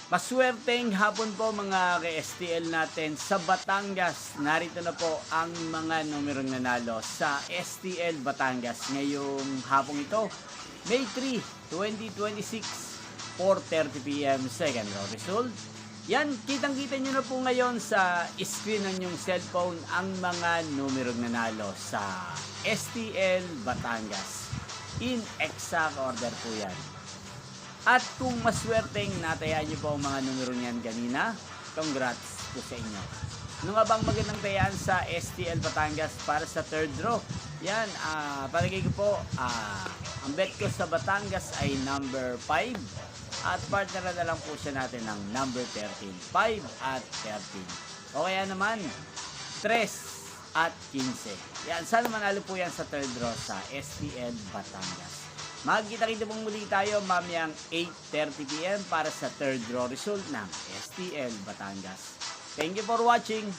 Maswerteng hapon po mga ka-STL natin sa Batangas. Narito na po ang mga numerong nanalo sa STL Batangas ngayong hapong ito. May 3, 2026, 4:30 PM, second round result. Yan, kitang-kita nyo na po ngayon sa screen ng inyong cellphone ang mga numerong nanalo sa STL Batangas. In exact order po yan. At kung maswerteng natayaan nyo po ang mga numero niyan kanina, congrats po sa inyo. Ano nga bang magandang tayaan sa STL Batangas para sa third draw? Yan, palagay ko po, ang bet ko sa Batangas ay number 5 at partner na lang po siya natin ng number 13. 5 at 13. O kaya naman, 3 at 15. Yan, sana manalo po yan sa third draw sa STL Batangas. Magkita-kita pong muli tayo mamayang 8:30 PM para sa third draw result ng STL Batangas. Thank you for watching.